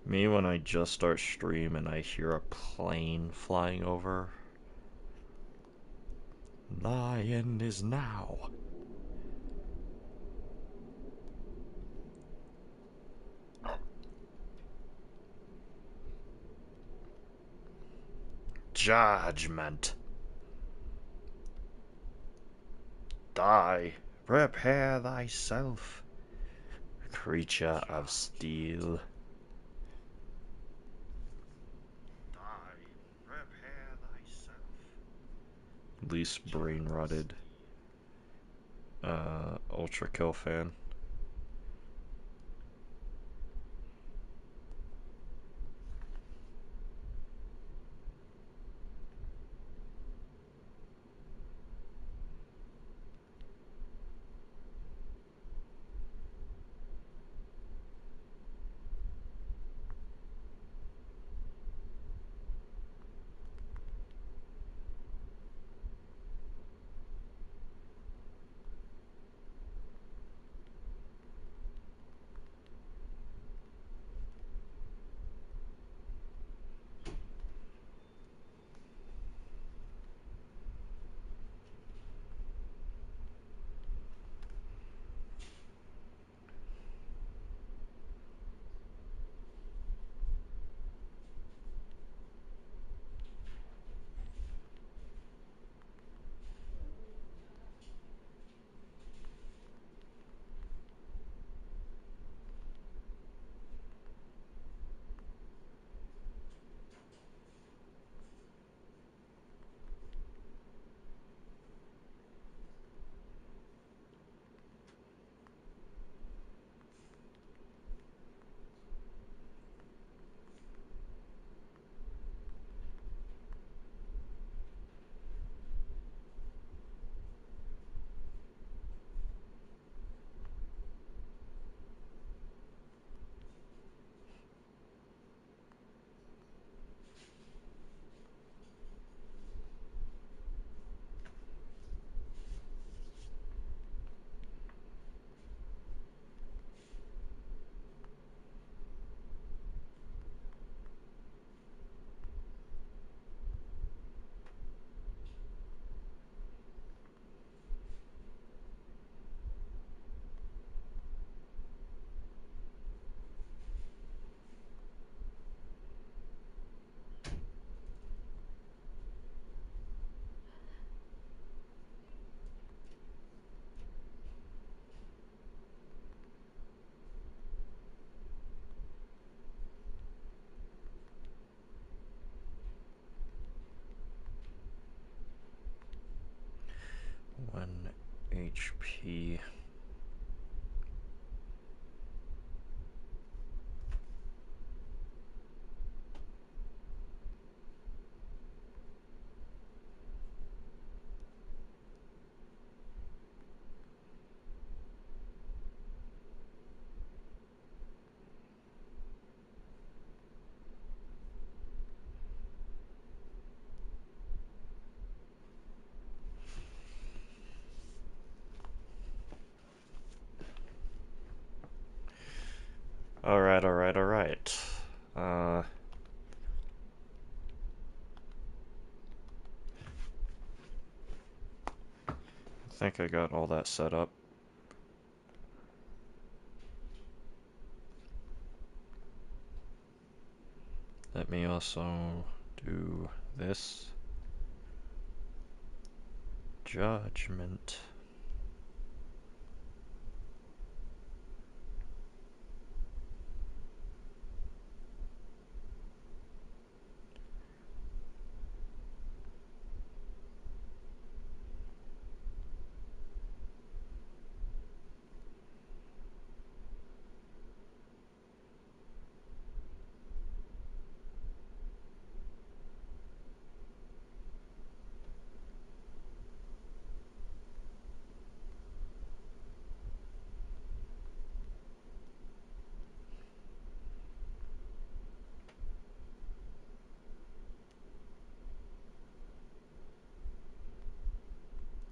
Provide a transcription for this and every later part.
Me when I just start stream and I hear a plane flying over. Thy end is now. Judgment. Die. Prepare thyself, creature of steel. Die. Prepare thyself. Least brain rotted. Ultra kill fan. One HP. Alright, alright, alright. I think I got all that set up. Let me also do this. Judgment.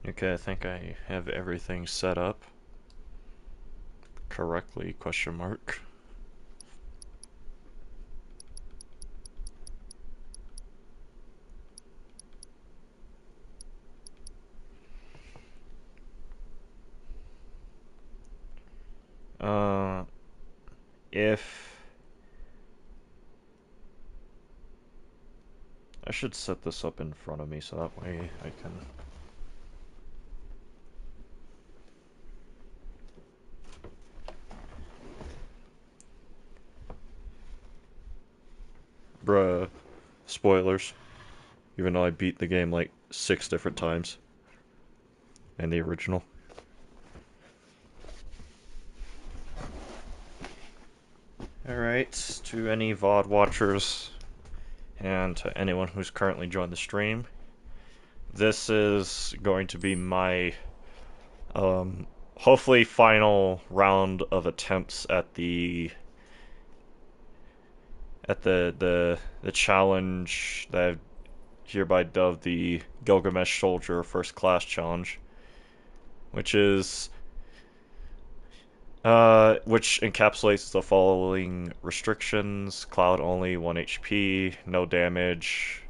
Okay, I think I have everything set up correctly, question mark. Uh, if I should set this up in front of me so that way I can. Bruh, spoilers. Even though I beat the game like 6 different times. And the original. Alright, to any VOD watchers and to anyone who's currently joined the stream, this is going to be my hopefully final round of attempts at the challenge that I've hereby dubbed the Gilgamesh Soldier First Class Challenge, which is which encapsulates the following restrictions: cloud only, 1 HP, no damage,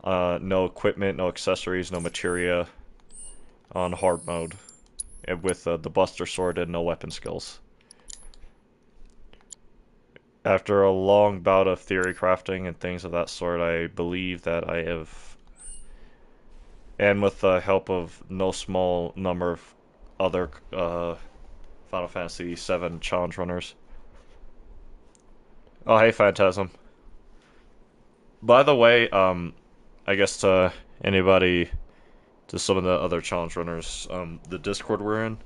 no equipment, no accessories, no materia, on hard mode, and with the Buster Sword and no weapon skills. After a long bout of theory crafting and things of that sort, I believe that I have, and with the help of no small number of other Final Fantasy VII challenge runners. Oh, hey, Phantasm. By the way, I guess to anybody, to some of the other challenge runners, the Discord we're in,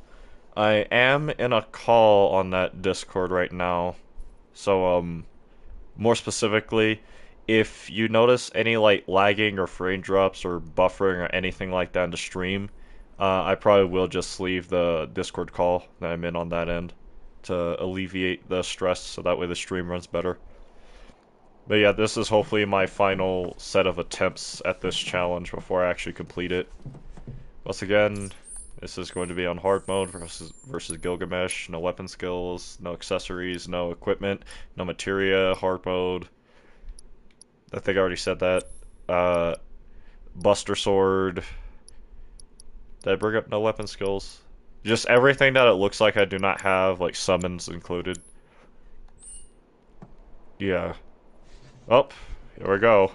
I am in a call on that Discord right now. So, more specifically, if you notice any, like, lagging or frame drops or buffering or anything like that in the stream, I probably will just leave the Discord call that I'm in on that end to alleviate the stress so that way the stream runs better. But yeah, this is hopefully my final set of attempts at this challenge before I actually complete it. Once again, this is going to be on hard mode versus Gilgamesh. No weapon skills, no accessories, no equipment, no materia, hard mode. I think I already said that. Buster Sword. Did I bring up no weapon skills? Just everything that it looks like I do not have, like summons included. Yeah. Oh, here we go.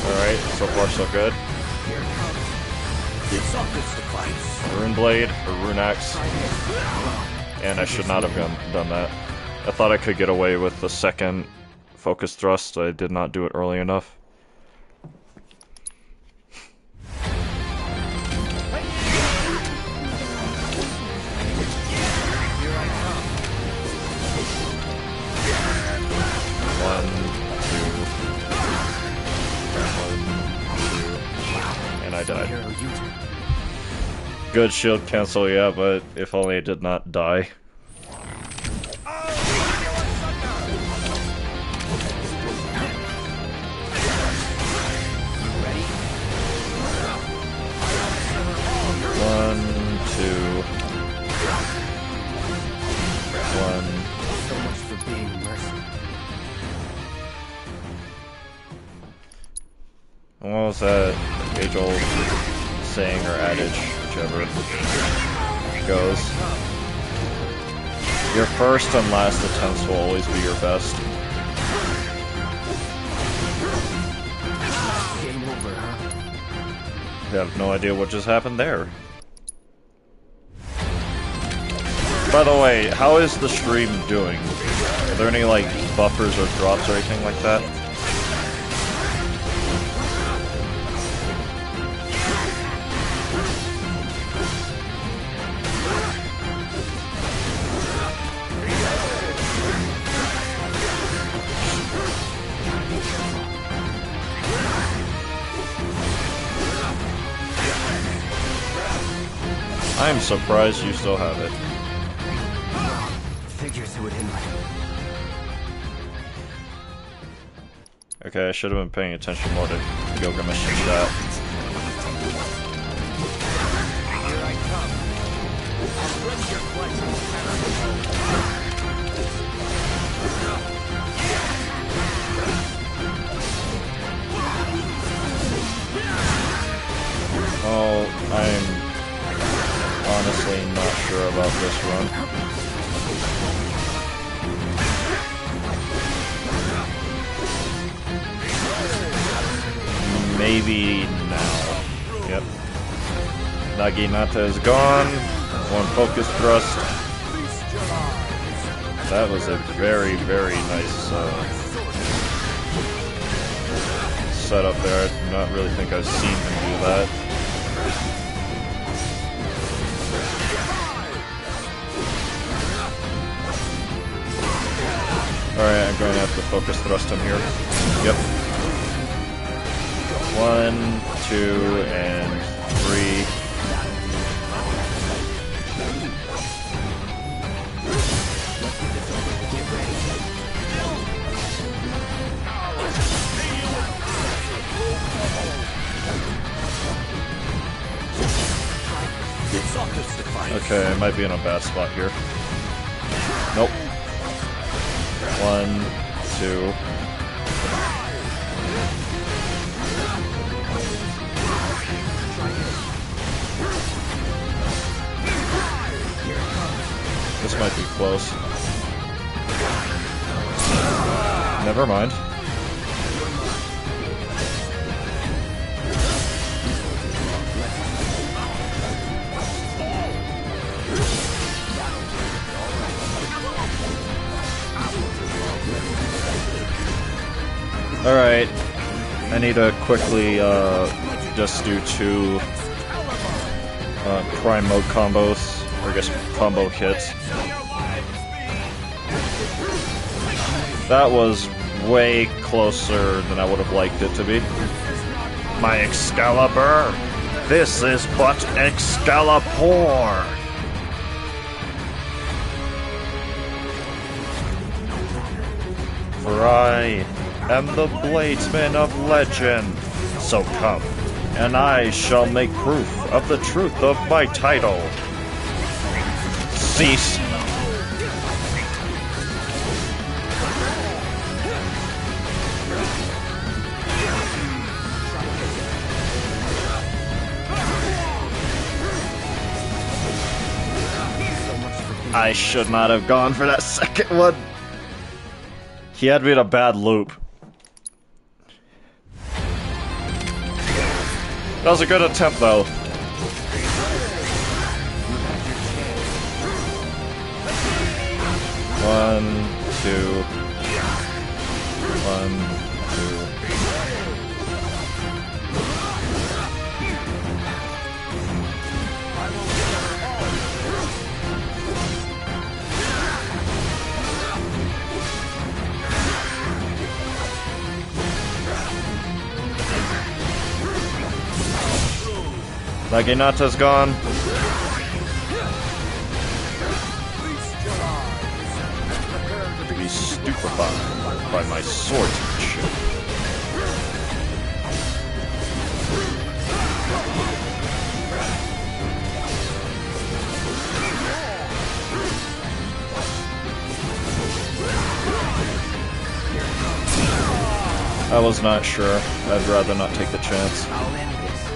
Alright, so far so good. Rune Blade, or Rune Axe. And I should not have done that. I thought I could get away with the second focus thrust, I did not do it early enough. I died. Good shield cancel, yeah, but if only I did not die. One, two. One. So much for being merciful. What was that? Age-old saying or adage, whichever goes. Your first and last attempts will always be your best. Game over, huh? I have no idea what just happened there. By the way, how is the stream doing? Are there any, like, buffers or drops or anything like that? I'm surprised you still have it. Figures who would hit my... Okay, I should have been paying attention more to Gilgamesh and that. Here I come. Already your pleasure Oh, I'm honestly not sure about this run. Maybe now. Yep. Naginata is gone. One focus thrust. That was a very, very nice setup there. I do not really think I've seen him do that. Alright, I'm going to have to focus thrust him here. Yep. 1, 2, and 3. Okay, I might be in a bad spot here. Nope. 1, 2. This might be close. Never mind. Alright, I need to quickly just do 2 prime mode combos, or I guess combo hits. That was way closer than I would have liked it to be. My Excalibur! This is but Excalibur! For I am the bladesman of legend. So come, and I shall make proof of the truth of my title. Cease. I should not have gone for that second one. He had me in a bad loop. That was a good attempt, though. 1, 2. 1, 2. Naginata's gone. To be stupefied by my swordsmanship. I was not sure. I'd rather not take the chance. I'll end this.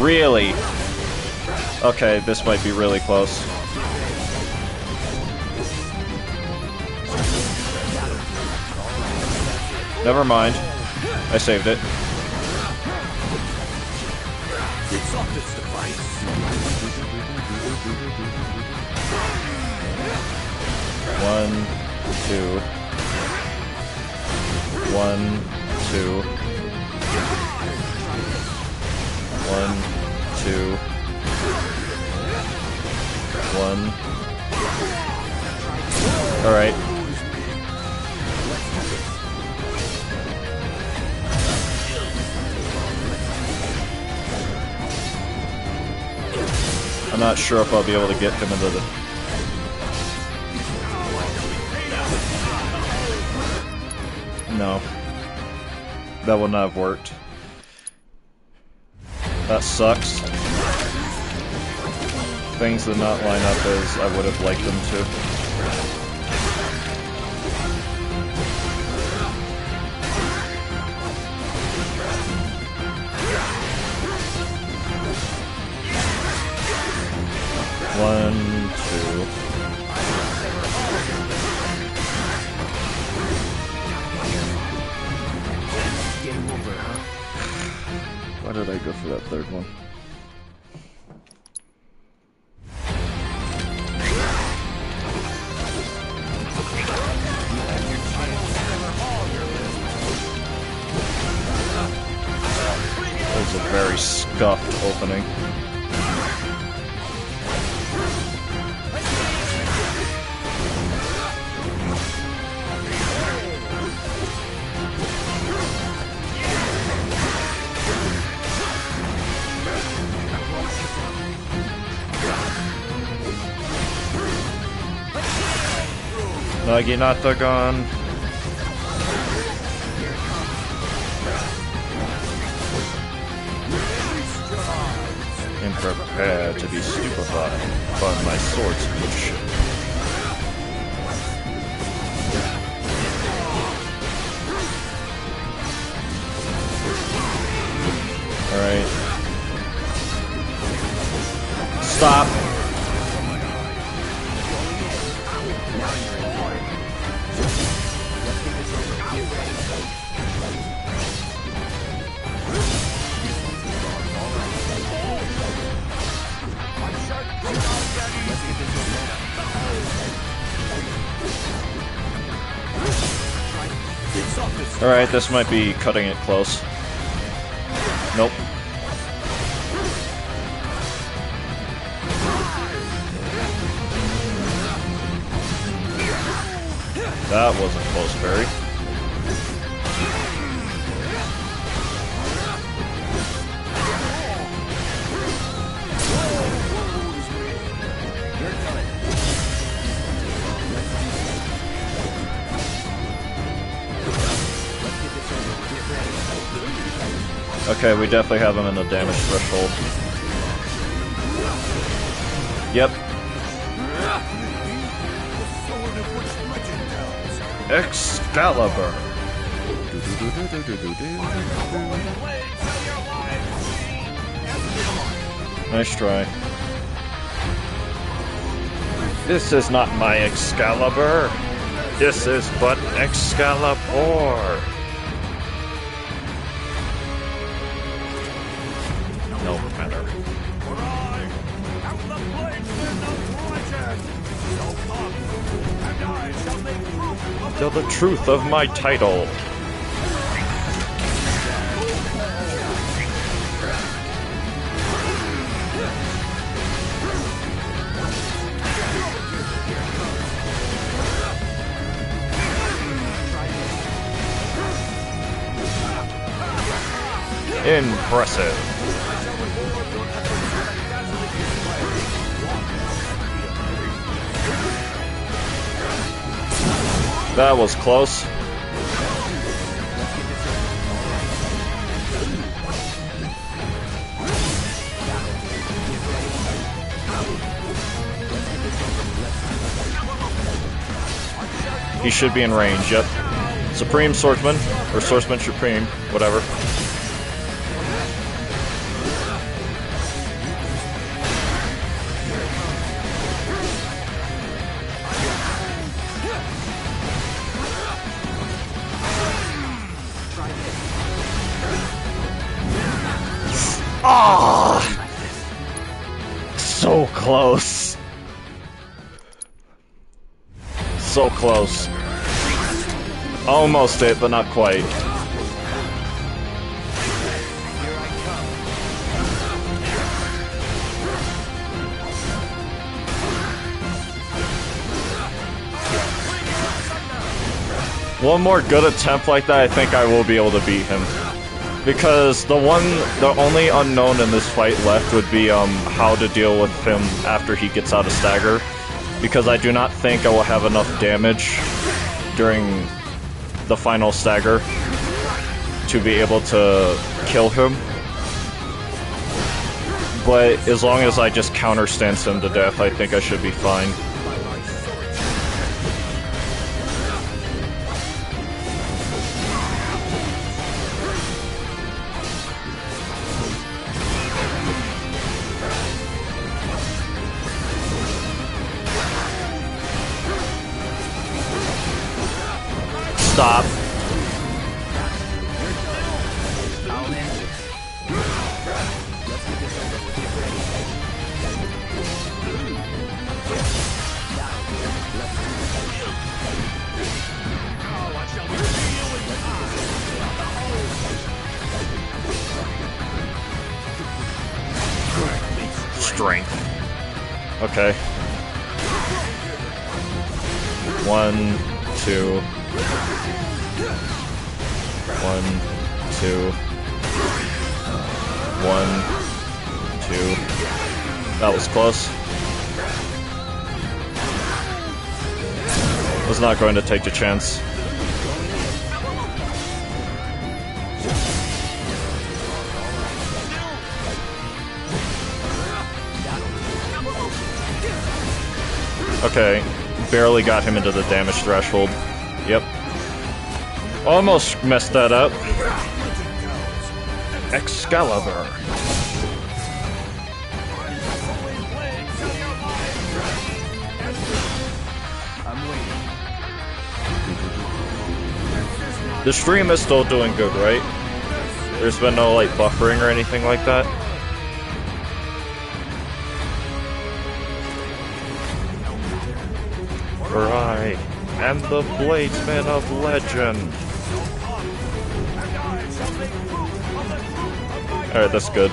Really? Okay, this might be really close. Never mind. I saved it. It's off this device. One, two. One, two. One, two. One. Alright. I'm not sure if I'll be able to get him into the... No. That would not have worked. That sucks. Things did not line up as I would have liked them to. One, two. Game over, huh? Why did I go for that third one? That was a very scuffed opening. Naginata gone. And prepare to be stupefied by my swordsmanship. Alright. Stop. Alright, this might be cutting it close. Nope. That wasn't close, Barry. Okay, we definitely have him in the damage threshold. Yep. Excalibur. Nice try. This is not my Excalibur. This is but Excalibur. No matter. Tell the truth of my title. Impressive. That was close. He should be in range, yep. Supreme Swordsman, or Swordsman Supreme, whatever. Ah! So close. So close. Almost it, but not quite. One more good attempt like that, I think I will be able to beat him. Because the only unknown in this fight left would be how to deal with him after he gets out of stagger. Because I do not think I will have enough damage during the final stagger to be able to kill him. But as long as I just counter stance him to death, I think I should be fine. Stop. Strength. Okay. 1, 2. 1, 2. 1, 2. That was close. Was not going to take the chance. Okay, barely got him into the damage threshold. Yep. Almost messed that up. Excalibur. The stream is still doing good, right? There's been no, like, buffering or anything like that? For I am the Bladesman of Legend. Alright, that's good.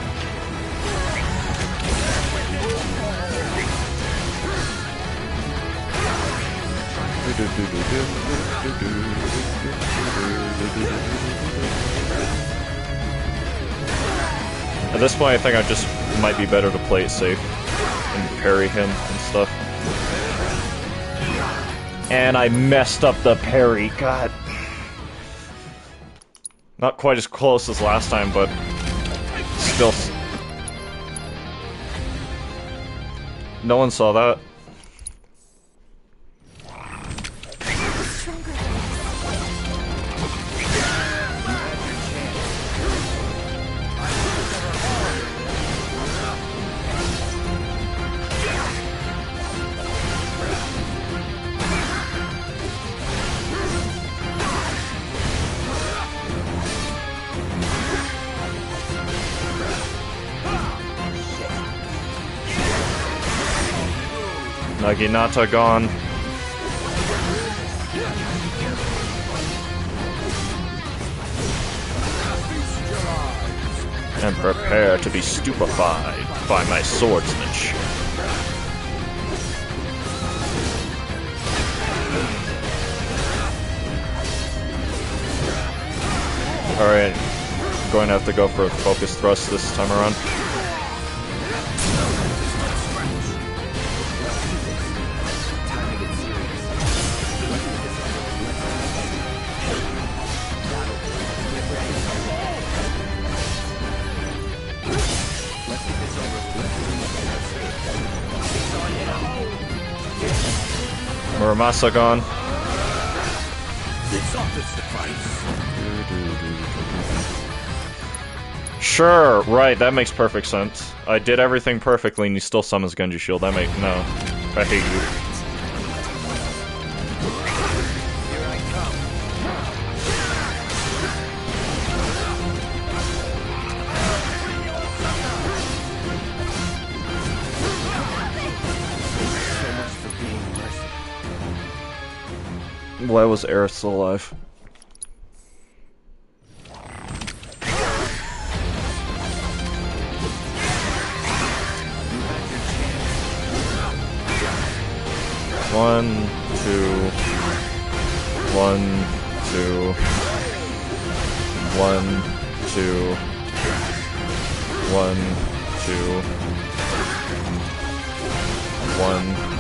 At this point, I think I just might be better to play it safe and parry him and stuff. And I messed up the parry, god. Not quite as close as last time, but still. No one saw that. Naginata gone. And prepare to be stupefied by my swordsmanship. Alright, I'm going to have to go for a focus thrust this time around. Muramasa gone. Sure, right, that makes perfect sense. I did everything perfectly and he still summons Genji Shield. That make no. I hate you. Why was Aerith still alive? One, two, one, two, one, two, one, two, one.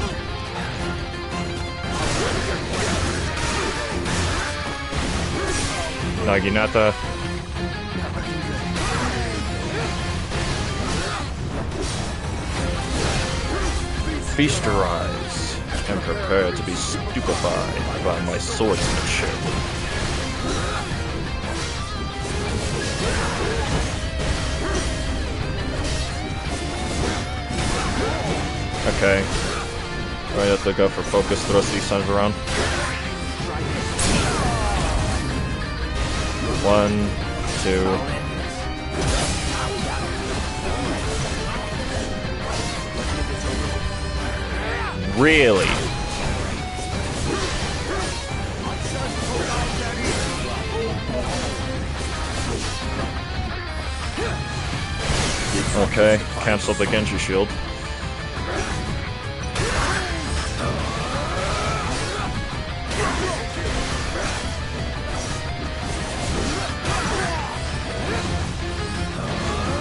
Naginata. Feast your eyes and prepare to be stupefied by my swordsmanship. Okay. I have to go for focus the rest of these times around. One, two. Really? Okay, cancel the Genji shield.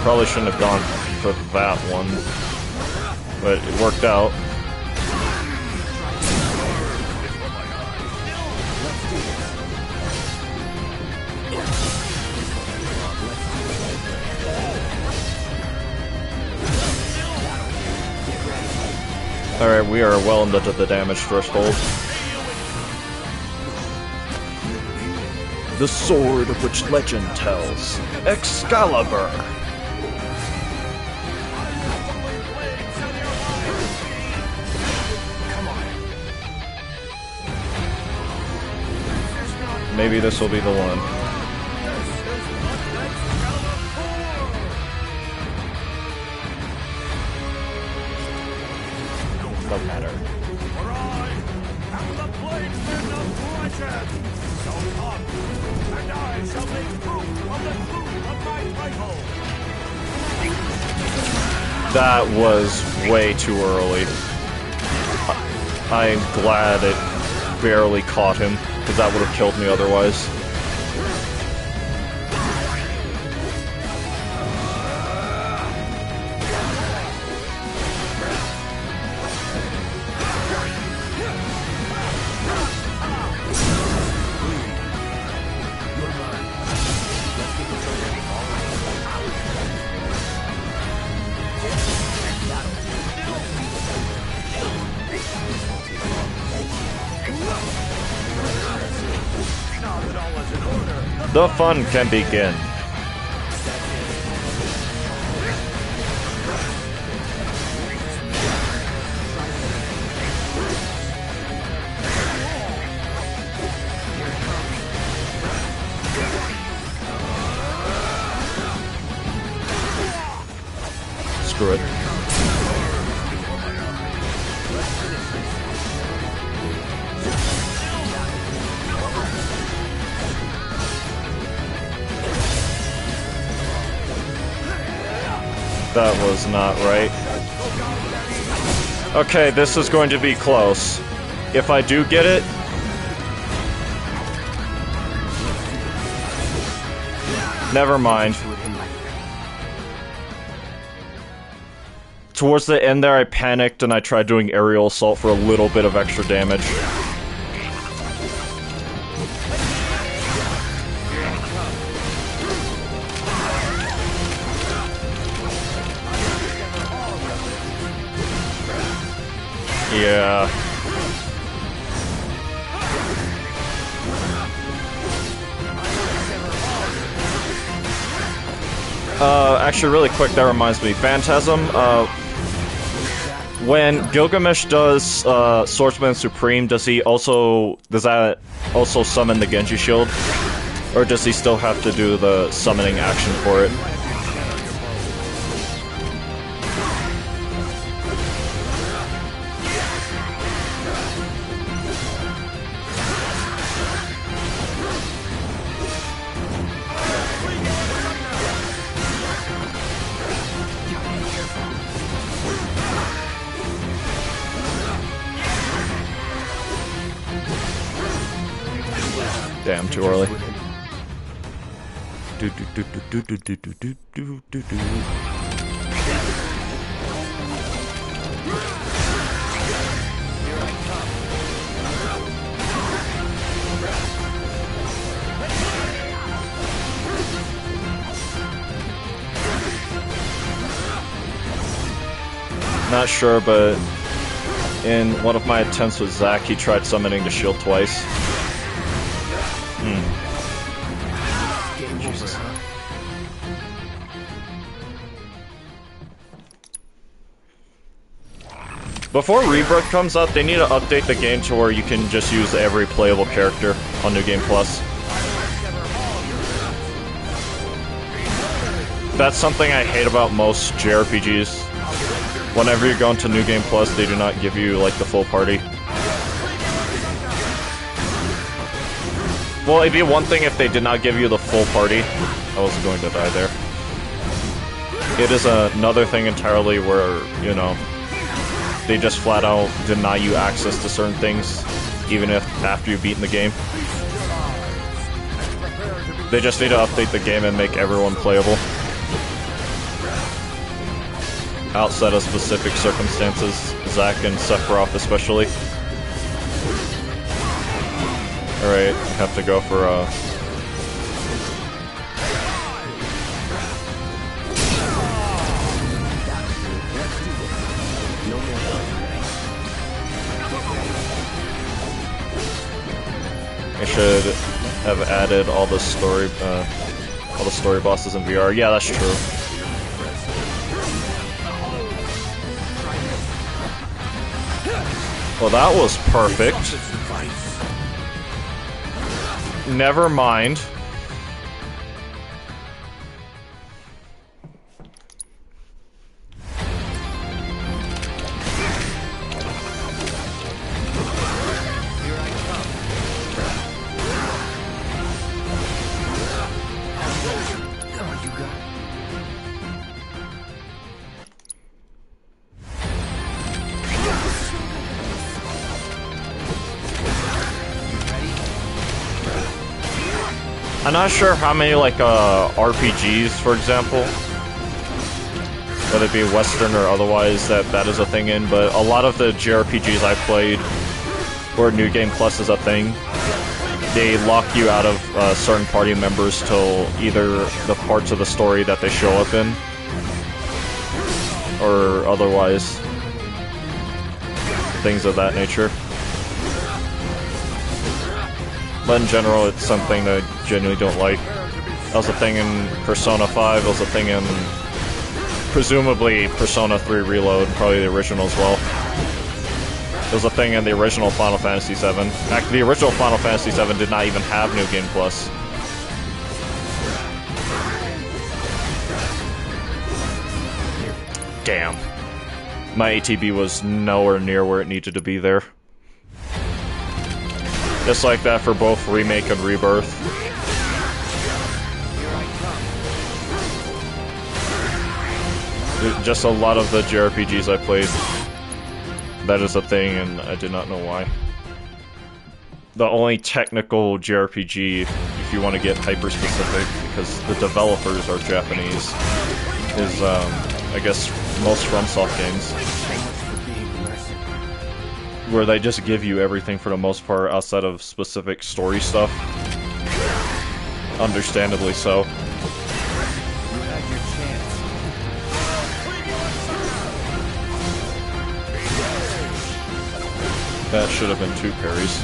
Probably shouldn't have gone for that one, but it worked out. Alright, we are well into the damage threshold. The sword of which legend tells. Excalibur! Maybe this will be the one. Doesn't matter. That was way too early. I'm glad it barely caught him, because that would have killed me otherwise. The fun can begin. Screw it. That was not right. Okay, this is going to be close. If I do get it... Never mind. Towards the end there, I panicked and I tried doing aerial assault for a little bit of extra damage. Yeah. Actually, really quick, that reminds me. Phantasm, when Gilgamesh does, Swordsman Supreme, does that also summon the Genji shield? Or does he still have to do the summoning action for it? Damn, too early. Not sure, but in one of my attempts with Zack, he tried summoning the shield twice. Jesus. Before Rebirth comes out, they need to update the game to where you can just use every playable character on New Game Plus. That's something I hate about most JRPGs. Whenever you go into New Game Plus, they do not give you, like, the full party. Well, it'd be one thing if they did not give you the full party. I was going to die there. It is another thing entirely where, you know, they just flat out deny you access to certain things, even if after you've beaten the game. They just need to update the game and make everyone playable. Outside of specific circumstances, Zack and Sephiroth especially. Alright, have to go for I should have added all the story bosses in VR. Yeah, that's true. Well, that was perfect. Never mind. I'm not sure how many, like, RPGs, for example, whether it be Western or otherwise, that is a thing in, but a lot of the JRPGs I played where New Game Plus is a thing, they lock you out of certain party members till either the parts of the story that they show up in, or otherwise, things of that nature. But in general, it's something that I genuinely don't like. That was a thing in Persona 5, it was a thing in, presumably, Persona 3 Reload, probably the original as well. It was a thing in the original Final Fantasy VII. Actually, the original Final Fantasy VII did not even have New Game Plus. Damn. My ATB was nowhere near where it needed to be there. Just like that for both Remake and Rebirth. Just a lot of the JRPGs I played, that is a thing, and I did not know why. The only technical JRPG, if you want to get hyper-specific, because the developers are Japanese, is, I guess, most FromSoft games. Where they just give you everything for the most part outside of specific story stuff. Understandably so. That should have been 2 parries.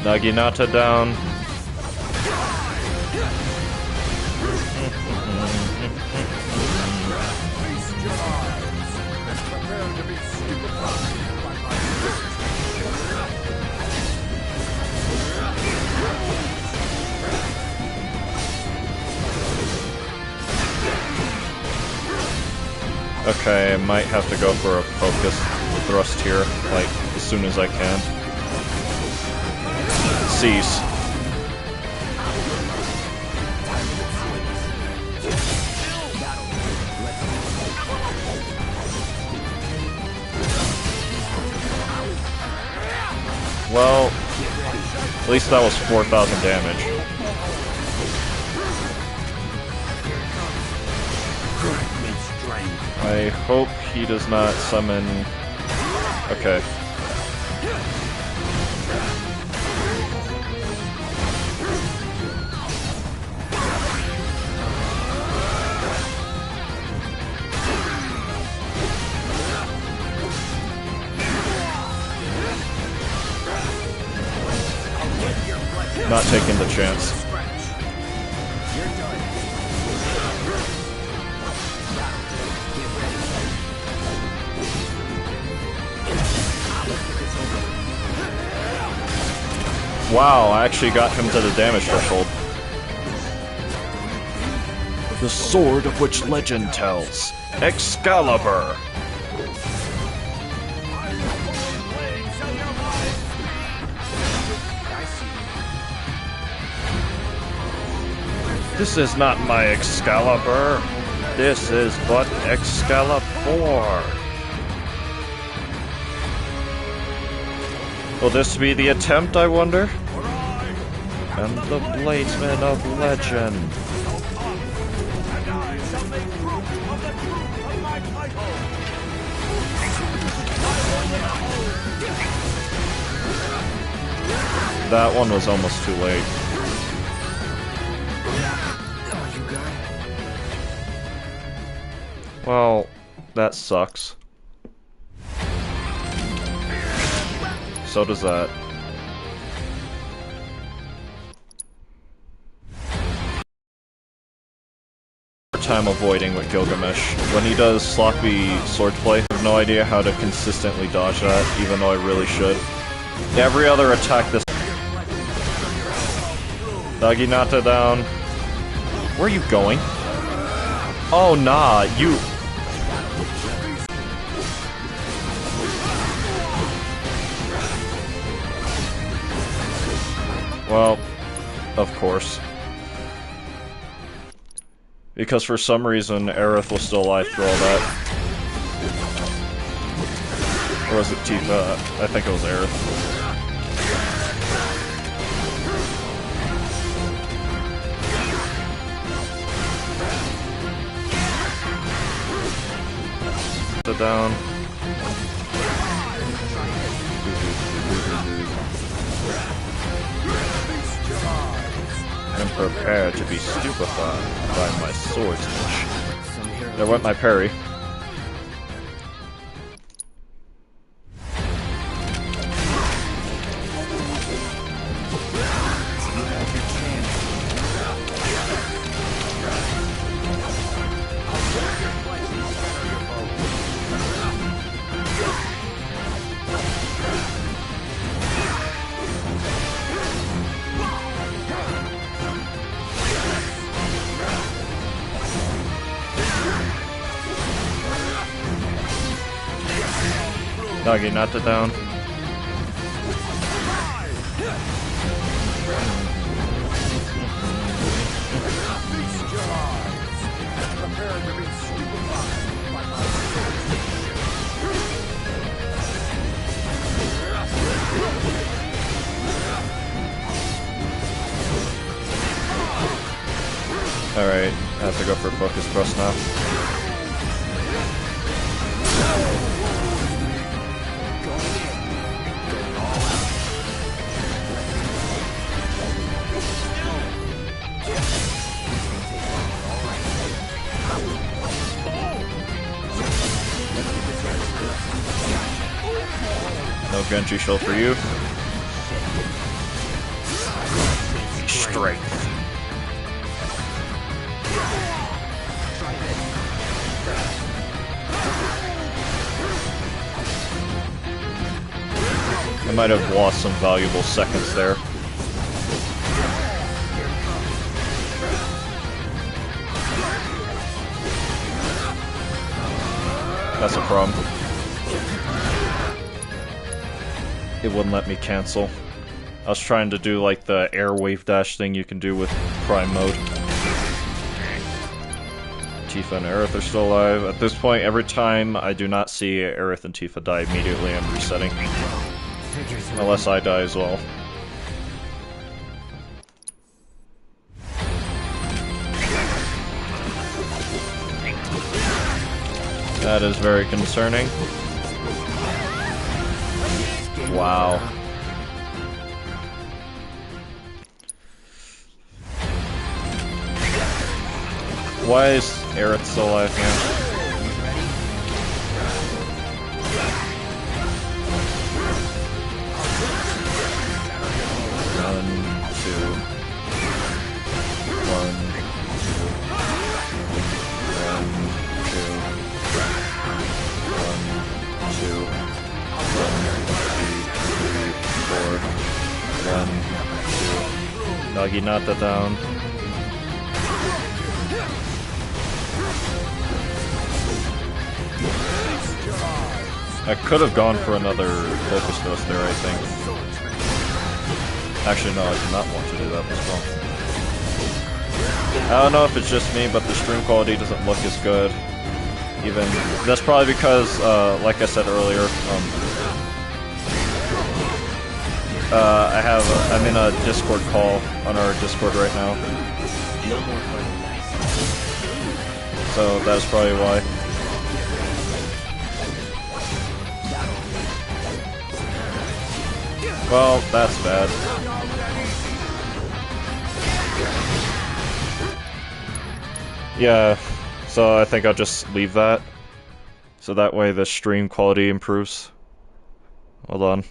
Naginata down. Okay, I might have to go for a focus thrust here, like, as soon as I can. cease. Well, at least that was 4,000 damage. I hope he does not summon... Okay. Not taking the chance. Wow, I actually got him to the damage threshold. The sword of which legend tells. Excalibur! This is not my Excalibur. This is but Excalibur. Will this be the attempt, I wonder? And the bladesman of legend. That one was almost too late. Well, that sucks. So does that. Time avoiding with Gilgamesh. When he does sloppy swordplay, I have no idea how to consistently dodge that, even though I really should. Every other attack this... Naginata down. Where are you going? Oh, nah, you... Well, of course. Because for some reason, Aerith was still alive through all that. Or was it Tifa? I think it was Aerith. Down. And prepare to be stupefied by my swordsmanship. There went my parry. Naginata down. Alright, I have to go for focus thrust now. No Genji shield for you. Strength. I might have lost some valuable seconds there. That's a problem. It wouldn't let me cancel. I was trying to do like the air wave dash thing you can do with Prime mode. Tifa and Aerith are still alive. At this point, every time I do not see Aerith and Tifa die immediately, I'm resetting. Unless I die as well. That is very concerning. Wow. Why is Aerith still alive here? One, two. One, two. One, two. One, two. 1, 2, 3, 4. 1, 2. Naginata down. I could have gone for another focus dose there, I think. Actually, no, I do not want to do that as well. I don't know if it's just me, but the stream quality doesn't look as good. Even that's probably because, like I said earlier, I'm in a Discord call on our Discord right now. So that's probably why. Well, that's bad. Yeah, so I think I'll just leave that. So that way the stream quality improves. Hold on.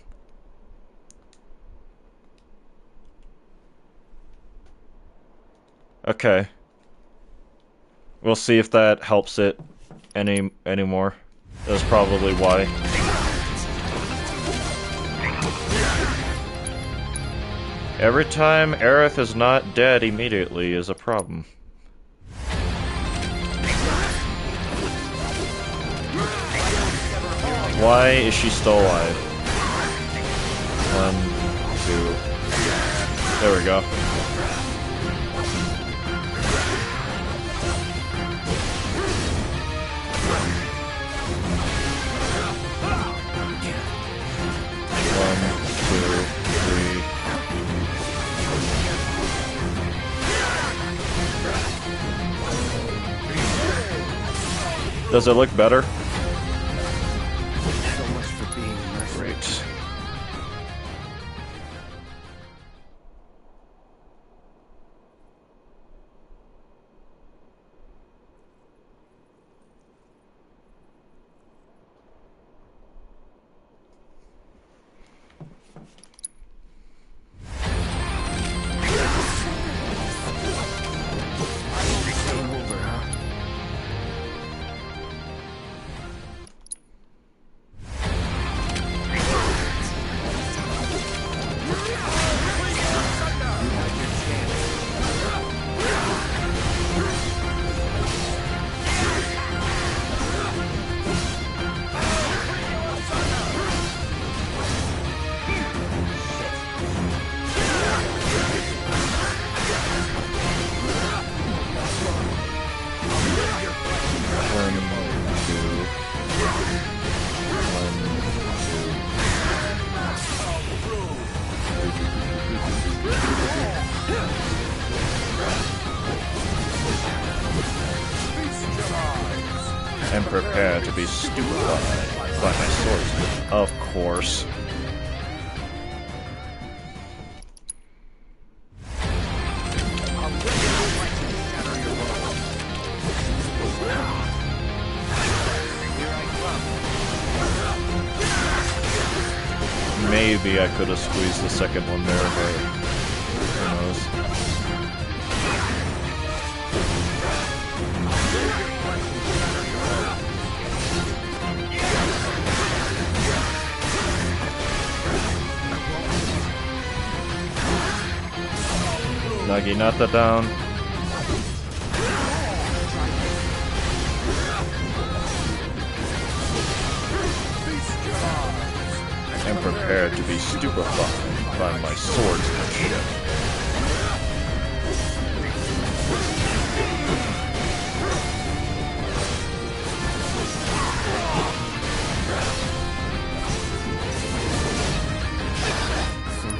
Okay. We'll see if that helps it anymore. That's probably why. Every time Aerith is not dead immediately is a problem. Why is she still alive? 1, 2. There we go. Does it look better? Great. And prepare to be stupefied by my swords. Of course. Maybe I could have squeezed the second one there, but who knows. Naginata down. And prepare to be stupefied. by my swordsmanship.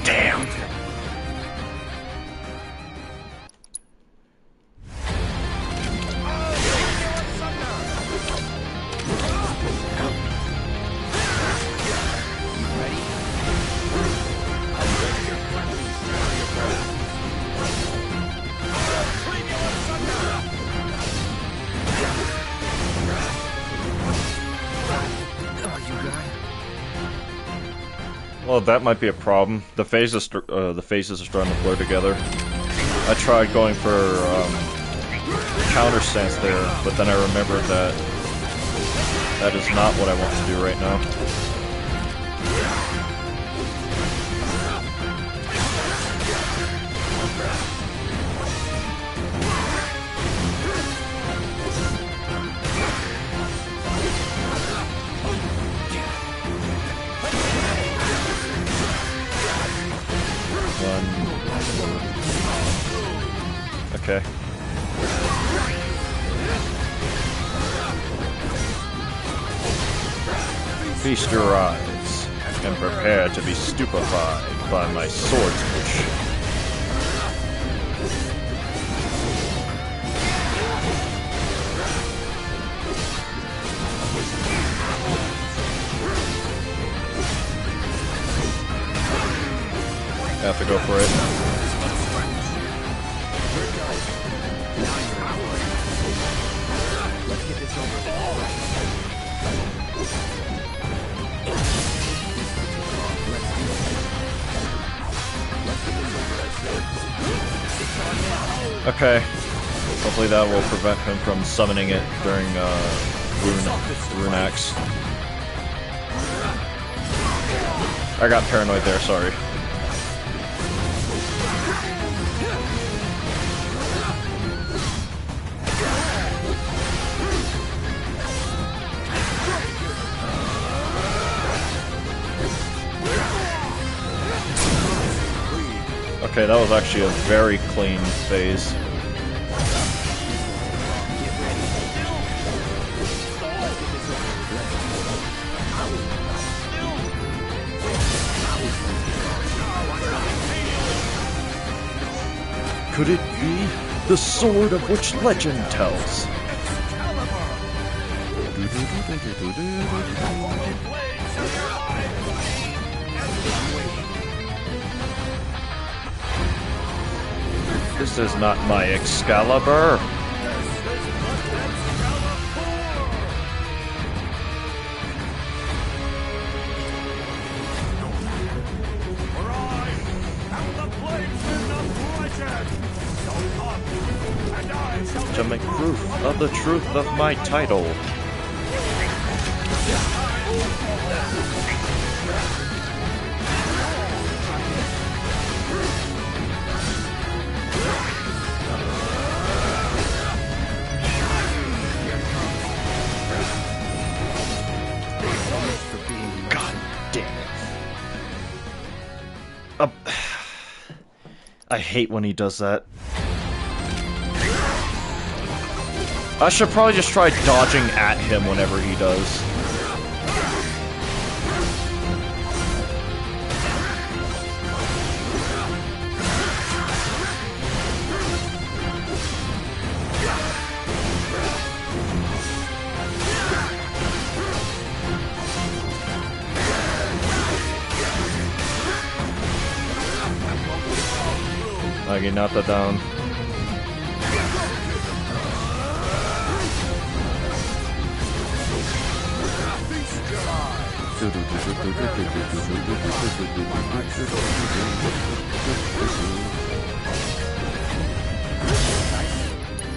Damn! Well, that might be a problem. The phases are starting to blur together. I tried going for counter stance there, but then I remembered that that is not what I want to do right now. Okay. Feast your eyes and prepare to be stupefied by my swordsmanship. I have to go for it. Okay. Hopefully that will prevent him from summoning it during Rune Axe. I got paranoid there, sorry. Okay, that was actually a very clean phase. Could it be the sword of which legend tells? This is not my Excalibur. To make proof of the truth of my title. I hate when he does that. I should probably just try dodging at him whenever he does. Okay, knock that down.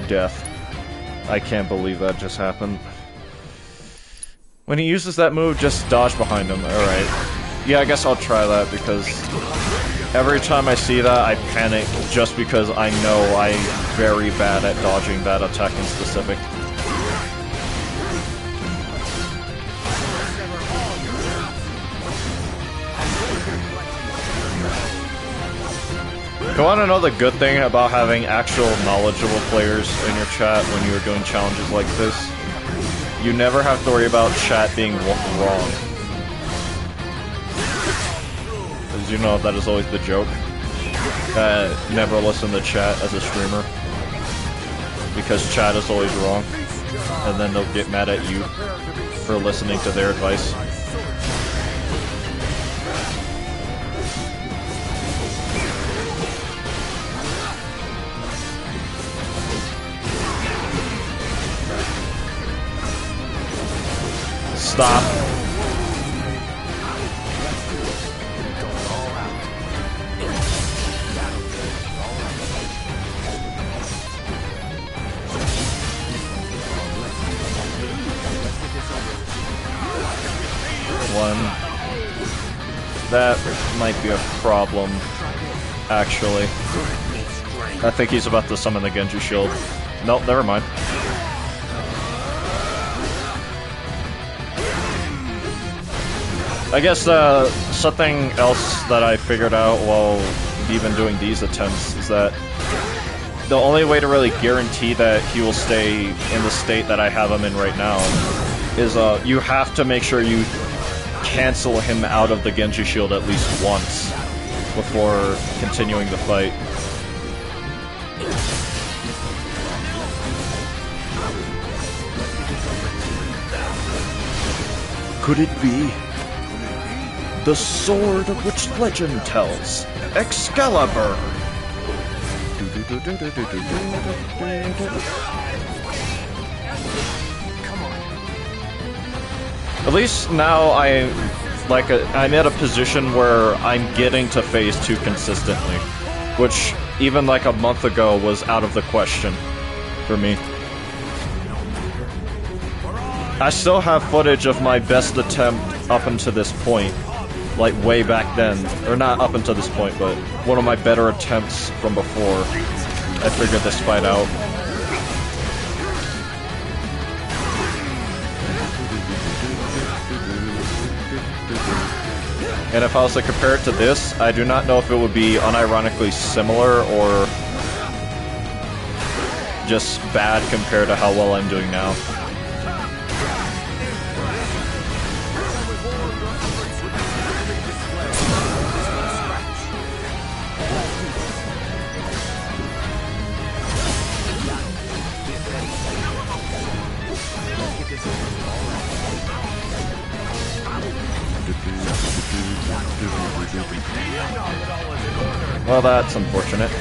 Death. I can't believe that just happened. When he uses that move, just dodge behind him. Alright. Yeah, I guess I'll try that because every time I see that, I panic just because I know I'm very bad at dodging that attack in specific. You want to know the good thing about having actual knowledgeable players in your chat when you are doing challenges like this? You never have to worry about chat being wrong. As you know, that is always the joke. Never listen to chat as a streamer. Because chat is always wrong. And then they'll get mad at you for listening to their advice. Stop. That might be a problem, actually. I think he's about to summon the Genji shield. Nope, never mind. I guess something else that I figured out while even doing these attempts is that the only way to really guarantee that he will stay in the state that I have him in right now is you have to make sure you cancel him out of the Genji shield at least once before continuing the fight. Could it be the sword of which legend tells? Excalibur! At least now I'm at a position where I'm getting to phase 2 consistently, which even like a month ago was out of the question for me. I still have footage of my best attempt up until this point, like way back then, or not up until this point, but one of my better attempts from before I figured this fight out. And if I was to compare it to this, I do not know if it would be unironically similar or just bad compared to how well I'm doing now. Well, that's unfortunate.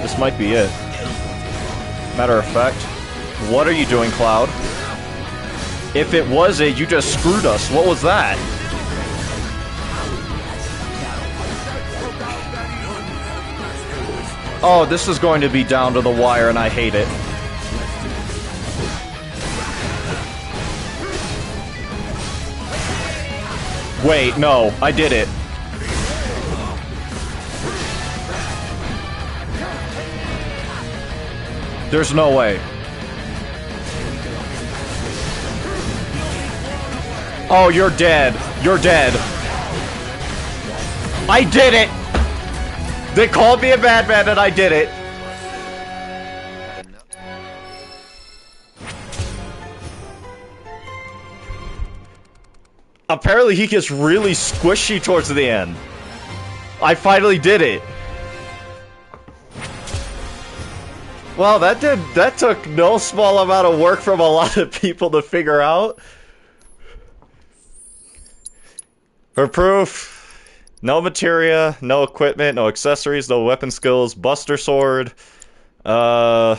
This might be it. Matter of fact, what are you doing, Cloud? If it was it, you just screwed us. What was that? Oh, this is going to be down to the wire, and I hate it. Wait, no, I did it. There's no way. Oh, you're dead. You're dead. I did it! They called me a madman and I did it. Apparently he gets really squishy towards the end. I finally did it. Well, that took no small amount of work from a lot of people to figure out. For proof, no materia, no equipment, no accessories, no weapon skills, Buster Sword, where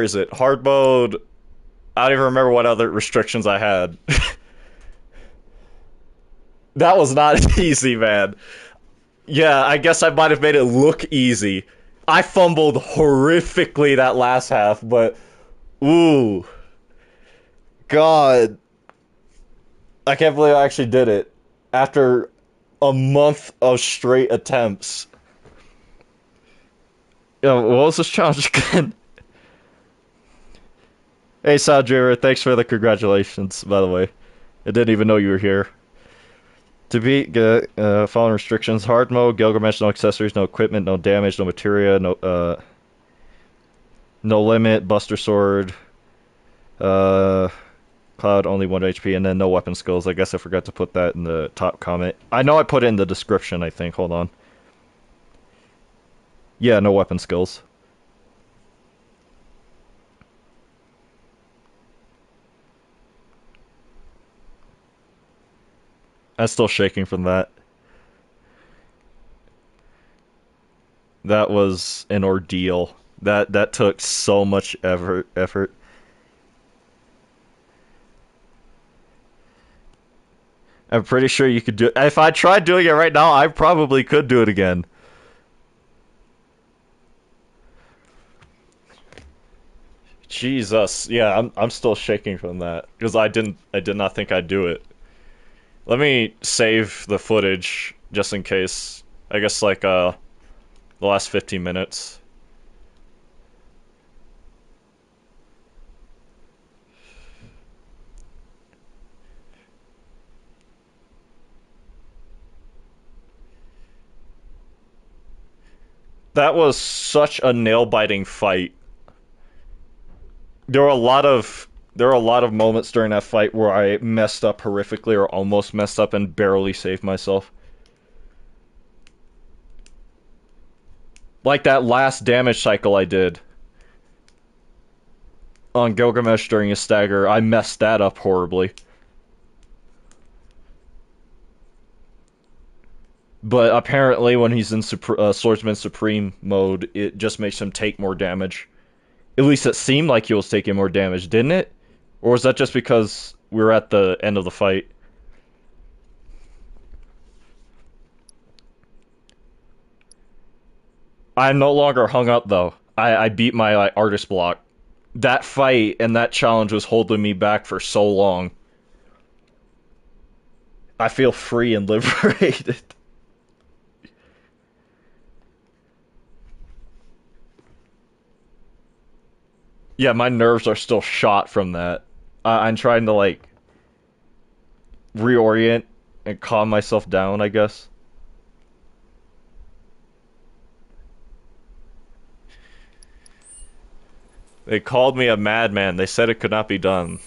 is it? Hard mode. I don't even remember what other restrictions I had. That was not easy, man. Yeah, I guess I might have made it look easy. I fumbled horrifically that last half, but ooh, God, I can't believe I actually did it after a month of straight attempts. Yo, what was this challenge again? Hey, Soundjaver, thanks for the congratulations, by the way. I didn't even know you were here. To beat following restrictions: hard mode, Gilgamesh, no accessories, no equipment, no damage, no materia, no limit, Buster Sword, uh, Cloud only 1 HP, and then no weapon skills. I guess I forgot to put that in the top comment. I know I put it in the description, I think. Hold on. Yeah, no weapon skills. I'm still shaking from that. That was an ordeal. That took so much effort. I'm pretty sure you could do it. If I tried doing it right now, I probably could do it again. Jesus, yeah, I'm still shaking from that because I did not think I'd do it. Let me save the footage just in case. I guess like the last 15 minutes. That was such a nail-biting fight. There were a lot of moments during that fight where I messed up horrifically or almost messed up and barely saved myself. Like that last damage cycle I did on Gilgamesh during a stagger, I messed that up horribly. But apparently when he's in Swordsman Supreme mode, it just makes him take more damage. At least it seemed like he was taking more damage, didn't it? Or was that just because we were at the end of the fight? I'm no longer hung up though. I beat my like, artist block. That fight and that challenge was holding me back for so long. I feel free and liberated. Yeah, my nerves are still shot from that. I'm trying to like reorient and calm myself down, I guess. They called me a madman. They said it could not be done.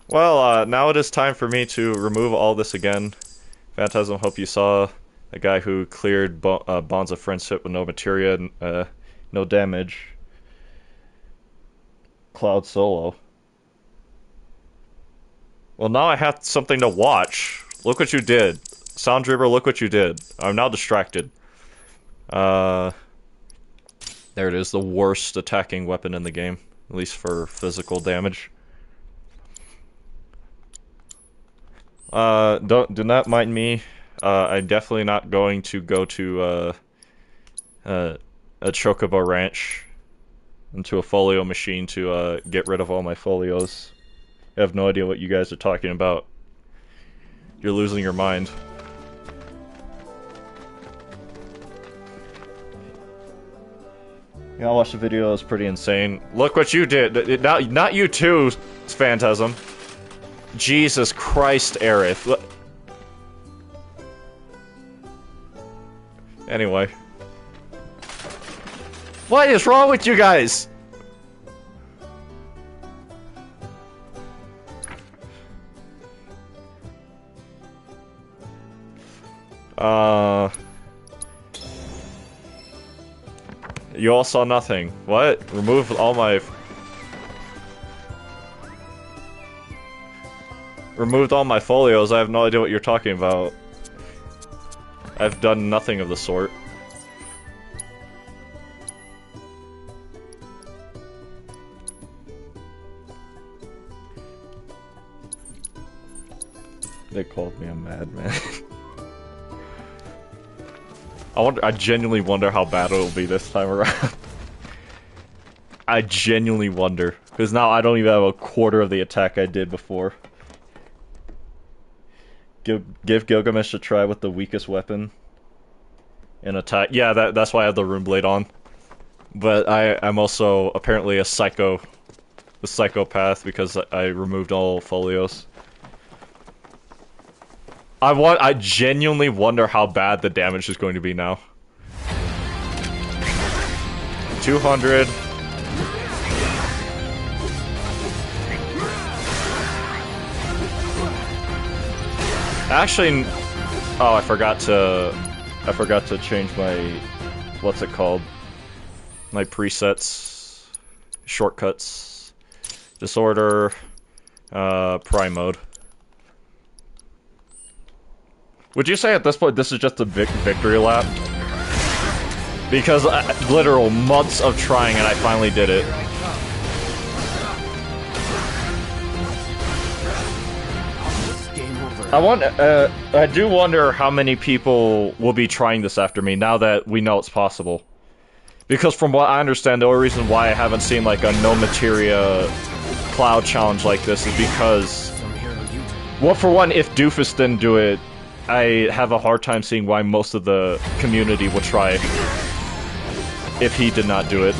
Well, now it is time for me to remove all this again. Phantasm, hope you saw a guy who cleared bonds of friendship with no materia and no damage. Cloud solo. Well, now I have something to watch. Look what you did. Sound Dribber, look what you did. I'm now distracted. Uh, there it is, the worst attacking weapon in the game. At least for physical damage. Do not mind me. I'm definitely not going to go to, a Chocobo Ranch into a folio machine to, get rid of all my folios. I have no idea what you guys are talking about. You're losing your mind. Yeah, I watched the video, it was pretty insane. Look what you did! Not you too, Phantasm. Jesus Christ, Aerith. Anyway. What is wrong with you guys? You all saw nothing. What? Remove all my... Removed all my folios, I have no idea what you're talking about. I've done nothing of the sort. They called me a madman. I genuinely wonder how bad it'll be this time around. I genuinely wonder. Because now I don't even have a quarter of the attack I did before. Give Gilgamesh a try with the weakest weapon. And attack. Yeah, that's why I have the Rune Blade on. But I'm also apparently a psychopath because I removed all folios. I genuinely wonder how bad the damage is going to be now. 200. Actually, oh, I forgot to change my, what's it called? My presets, shortcuts, disorder, prime mode. Would you say at this point this is just a victory lap? Because literal months of trying and I finally did it. I do wonder how many people will be trying this after me now that we know it's possible. Because from what I understand, the only reason why I haven't seen like a no materia cloud challenge like this is because, well, for one, if Doofus didn't do it, I have a hard time seeing why most of the community would try if he did not do it.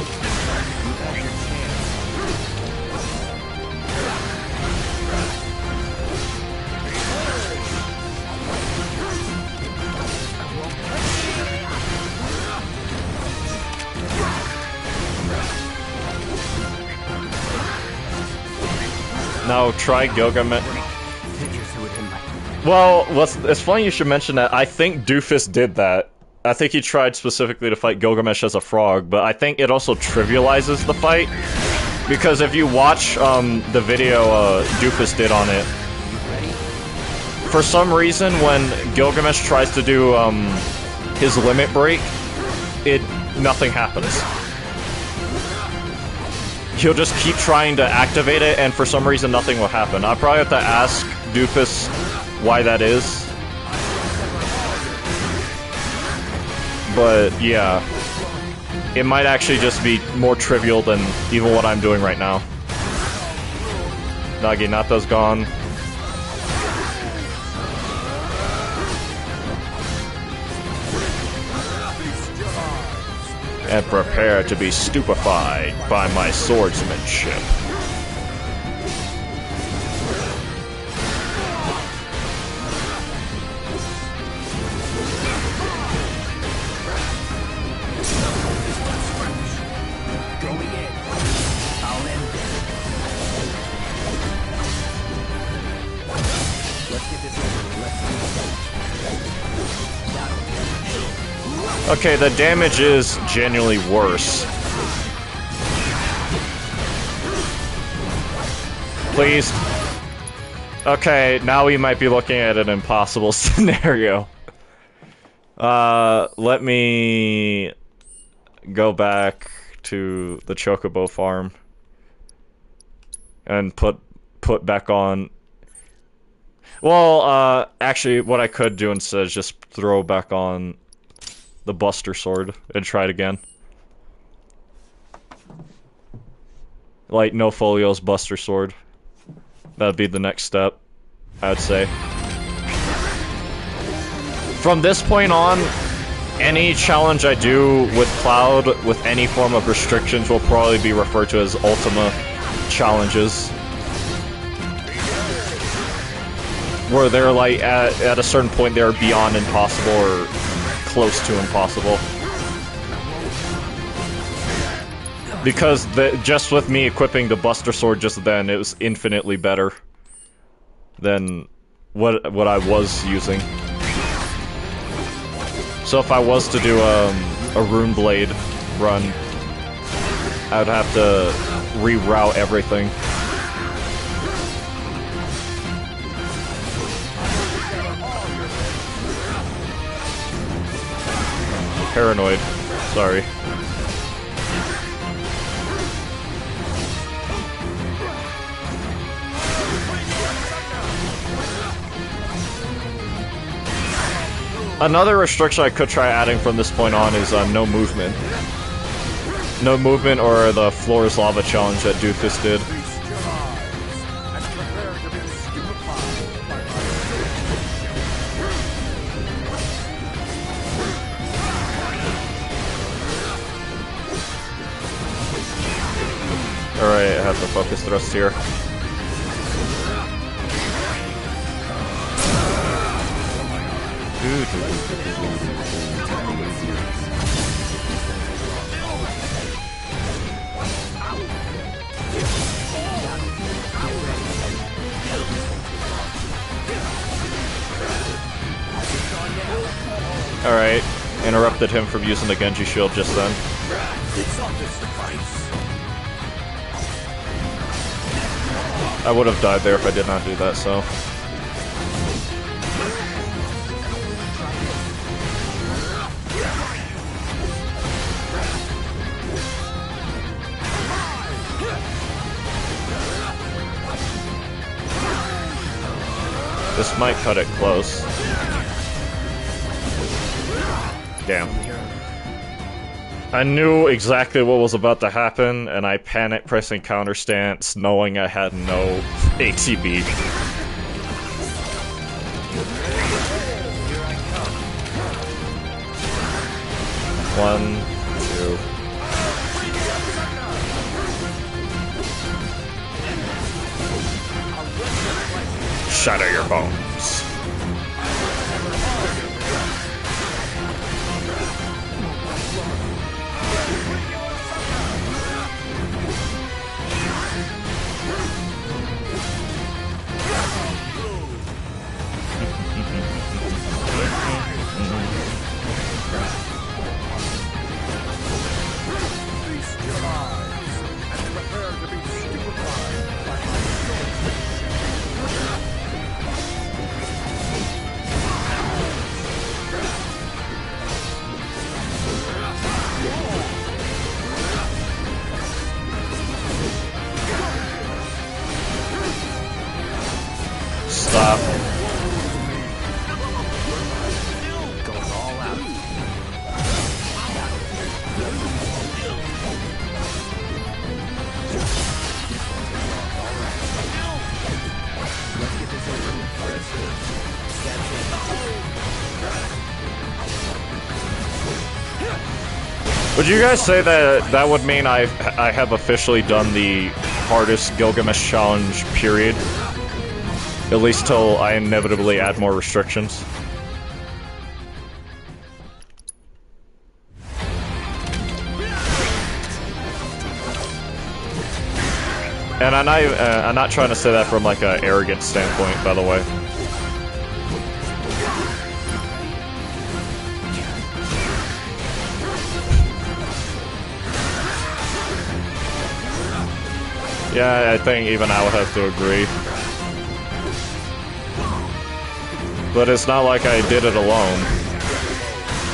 Now try Gilgamesh. Well, it's funny you should mention that. I think Doofus did that. I think he tried specifically to fight Gilgamesh as a frog, but I think it also trivializes the fight. Because if you watch the video Doofus did on it, for some reason when Gilgamesh tries to do his limit break, nothing happens. He'll just keep trying to activate it, and for some reason nothing will happen. I'll probably have to ask Doofus why that is. But yeah, it might actually just be more trivial than even what I'm doing right now. Naginata's gone. And prepare to be stupefied by my swordsmanship. Okay, the damage is genuinely worse. Please. Okay, now we might be looking at an impossible scenario. Let me go back to the Chocobo farm and put back on. Well, actually, what I could do instead is just throw back on the Buster Sword and try it again. Like, no folios, Buster Sword. That'd be the next step, I'd say. From this point on, any challenge I do with Cloud with any form of restrictions will probably be referred to as Ultima challenges. Where they're like, at a certain point they're beyond impossible or close to impossible. Because just with me equipping the Buster Sword just then, it was infinitely better than what I was using. So if I was to do a Rune Blade run, I would have to reroute everything. Paranoid. Sorry. Another restriction I could try adding from this point on is no movement. No movement or the floor is lava challenge that Doofus did. Alright, I have the focus thrust here. Alright, interrupted him from using the Genji shield just then. I would have died there if I did not do that, so... This might cut it close. Damn. I knew exactly what was about to happen, and I panicked pressing counter stance, knowing I had no ATB. One, two. Shatter your bones. Stop. Going all out. Would you guys say that that would mean I have officially done the hardest Gilgamesh challenge, period? At least till I inevitably add more restrictions. And I'm not trying to say that from like an arrogant standpoint, by the way. Yeah, I think even I would have to agree. But it's not like I did it alone.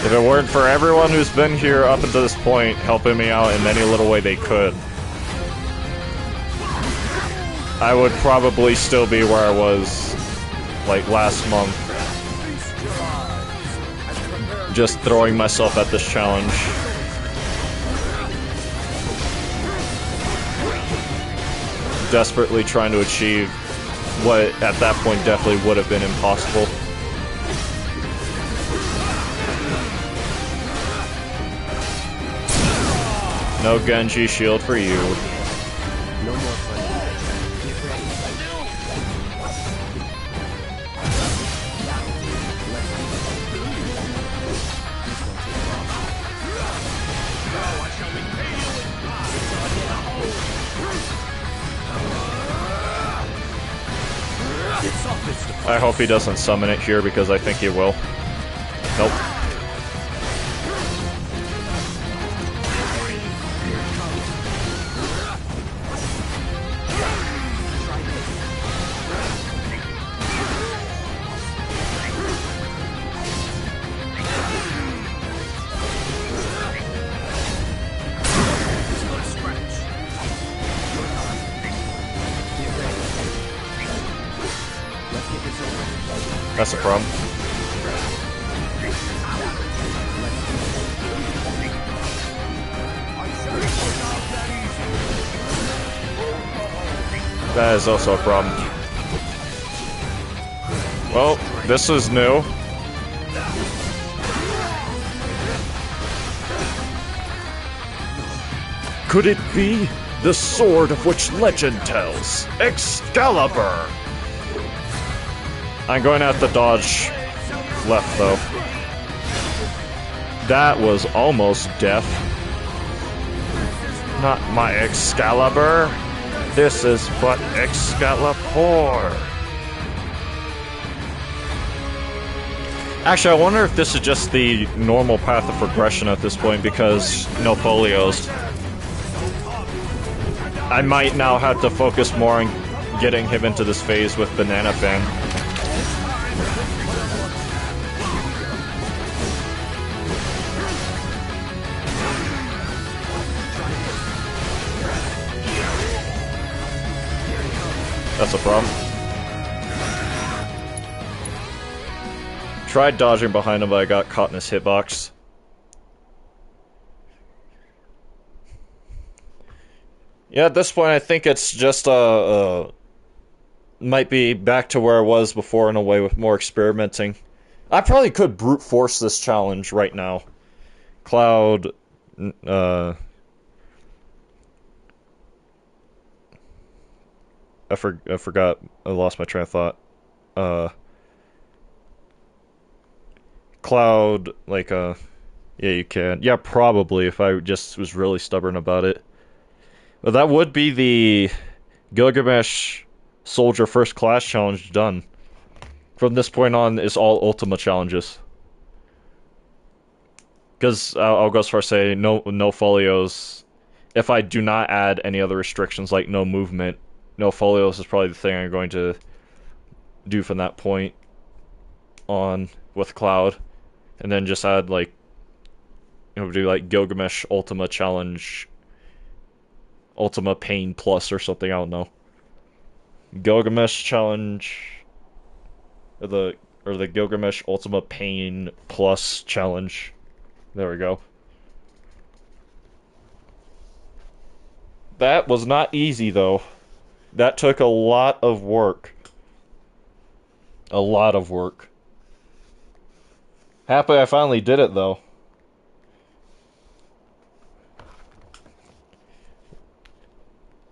If it weren't for everyone who's been here up until this point, helping me out in any little way they could, I would probably still be where I was, like, last month. Just throwing myself at this challenge. Desperately trying to achieve what, at that point, definitely would have been impossible. No Genji shield for you. No more fun. I hope he doesn't summon it here because I think he will. Nope. That's a problem. That is also a problem. Well, this is new. Could it be the sword of which legend tells? Excalibur! I'm going to have to dodge left, though. That was almost death. Not my Excalibur. This is but Excalibur. Actually, I wonder if this is just the normal path of progression at this point, because no folios. I might now have to focus more on getting him into this phase with Banana Fan. That's a problem. Tried dodging behind him, but I got caught in his hitbox. Yeah, at this point, I think it's just, might be back to where I was before in a way with more experimenting. I probably could brute force this challenge right now. Cloud, I forgot, I lost my train of thought. Cloud, like, yeah, you can. Yeah, probably, if I just was really stubborn about it. But that would be the Gilgamesh Soldier First Class challenge done. From this point on, it's all Ultima challenges. Because I'll go as far as say no folios. If I do not add any other restrictions like no movement, no folios is probably the thing I'm going to do from that point on with Cloud. And then just add like, do like Gilgamesh Ultima challenge, Ultima Pain Plus or something, I don't know. Gilgamesh challenge, or the Gilgamesh Ultima Pain Plus challenge. There we go. That was not easy though. That took a lot of work. A lot of work. Happy I finally did it though.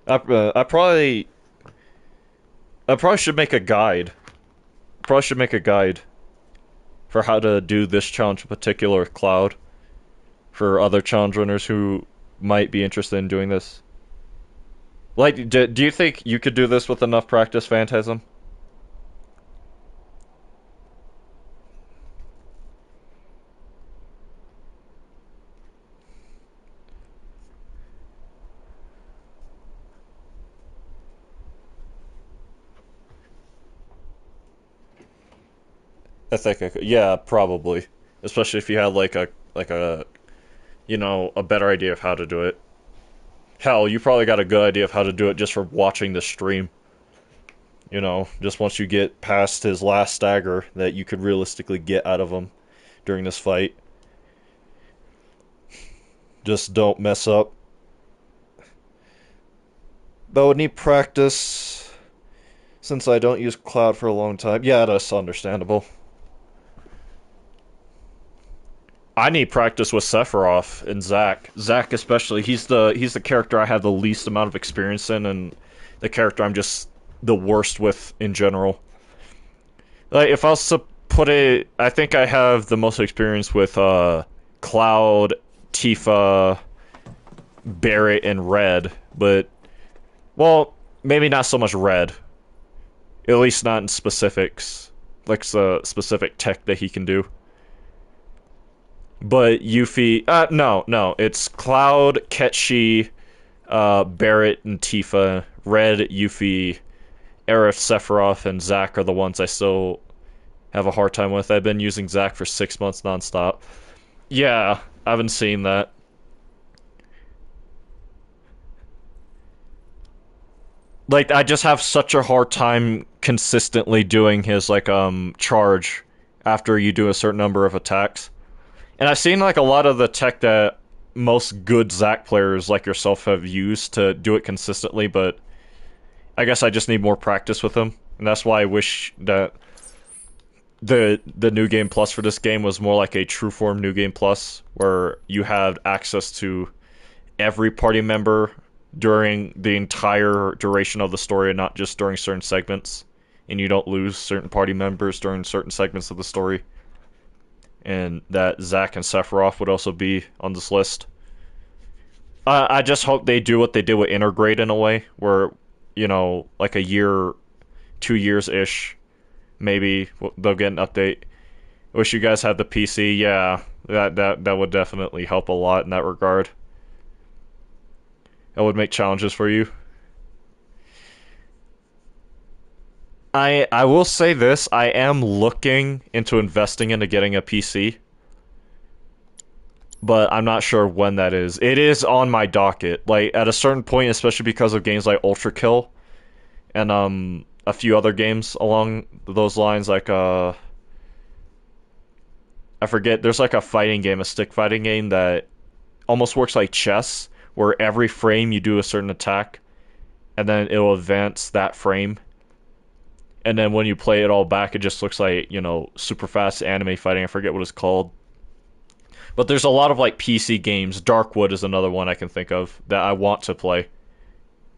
I probably should make a guide. Probably should make a guide for how to do this challenge in particular with Cloud for other challenge runners who might be interested in doing this. Like, do you think you could do this with enough practice, Phantasm? I think I could. Yeah, probably. Especially if you had like a you know, a better idea of how to do it. Hell, you probably got a good idea of how to do it just from watching the stream. You know, just once you get past his last stagger that you could realistically get out of him during this fight. Just don't mess up. But I would need practice since I don't use Cloud for a long time. Yeah, that's understandable. I need practice with Sephiroth and Zack. Zack especially. He's the character I have the least amount of experience in, and the character I'm just the worst with in general. Like, if I was to put it, I think I have the most experience with Cloud, Tifa, Barret, and Red, but, well, maybe not so much Red. At least not in specifics. Like, the specific tech that he can do. But Yuffie, no, it's Cloud, Ketchi, Barret, and Tifa. Red, Yuffie, Aerith, Sephiroth, and Zack are the ones I still have a hard time with. I've been using Zack for 6 months nonstop. Yeah, I haven't seen that. Like, I just have such a hard time consistently doing his, like, charge after you do a certain number of attacks. And I've seen, like, a lot of the tech that most good Zack players like yourself have used to do it consistently, but I guess I just need more practice with him, and that's why I wish that the new game plus for this game was more like a true form new game plus, where you have access to every party member during the entire duration of the story and not just during certain segments, and you don't lose certain party members during certain segments of the story. And that Zack and Sephiroth would also be on this list. I just hope they do what they did with Intergrade in a way, where, you know, like a year, 2 years ish, maybe they'll get an update. Wish you guys had the PC. Yeah, that would definitely help a lot in that regard. That would make challenges for you. I will say this, I am looking into investing into getting a PC, but I'm not sure when that is. It is on my docket. Like at a certain point, especially because of games like Ultra Kill and a few other games along those lines, like I forget, there's like a fighting game, a stick fighting game that almost works like chess, where every frame you do a certain attack and then it'll advance that frame. And then when you play it all back, it just looks like, you know, super fast anime fighting. I forget what it's called. But there's a lot of like PC games. Darkwood is another one I can think of that I want to play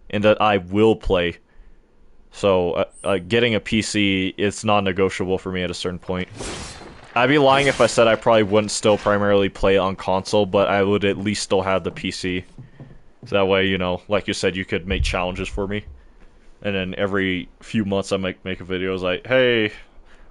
and that I will play. So getting a PC, it's non-negotiable for me at a certain point. I'd be lying if I said I probably wouldn't still primarily play on console, but I would at least still have the PC. So that way, you know, like you said, you could make challenges for me. And then every few months I make a video like, hey,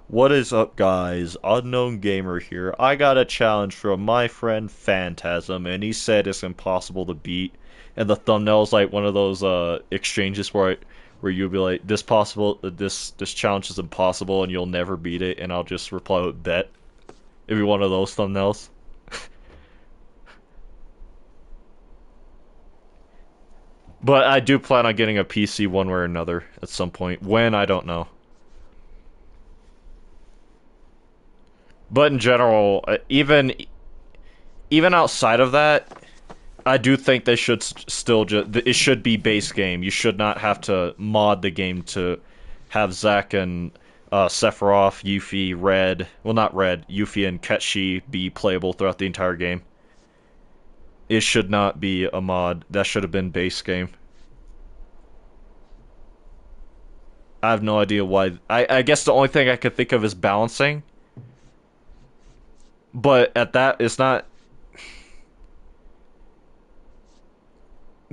what is up guys, Unknown Gamer here. I got a challenge from my friend Phantasm and he said it's impossible to beat. And the thumbnail's like one of those exchanges where you'll be like, this challenge is impossible and you'll never beat it, and I'll just reply with bet. It'd be one of those thumbnails. But I do plan on getting a PC one way or another at some point. When, I don't know. But in general, even outside of that, I do think they should still just... It should be base game. You should not have to mod the game to have Zack and Sephiroth, Yuffie, Red... Well, not Red. Yuffie and Ketchi be playable throughout the entire game. It should not be a mod. That should have been base game. I have no idea why. I guess the only thing I could think of is balancing. But at that, it's not...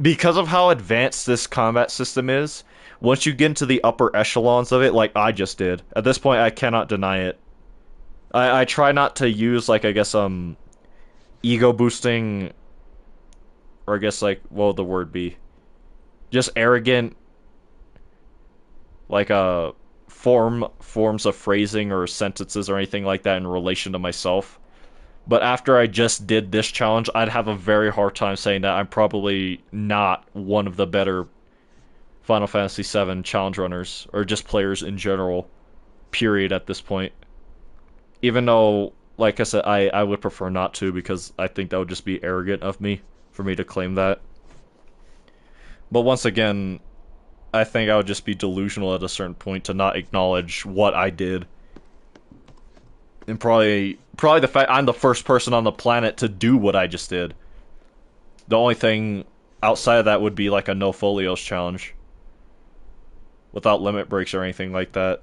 Because of how advanced this combat system is, once you get into the upper echelons of it, like I just did, at this point I cannot deny it. I try not to use, like, I guess, ego boosting... Or I guess, like, what would the word be? Just arrogant, like, forms of phrasing or sentences or anything like that in relation to myself. But after I just did this challenge, I'd have a very hard time saying that I'm probably not one of the better Final Fantasy VII challenge runners, or just players in general, period, at this point. Even though, like I said, I would prefer not to, because I think that would just be arrogant of me for me to claim that. But once again, I think I would just be delusional at a certain point to not acknowledge what I did. And probably the fact I'm the first person on the planet to do what I just did. The only thing outside of that would be like a no folios challenge. Without limit breaks or anything like that.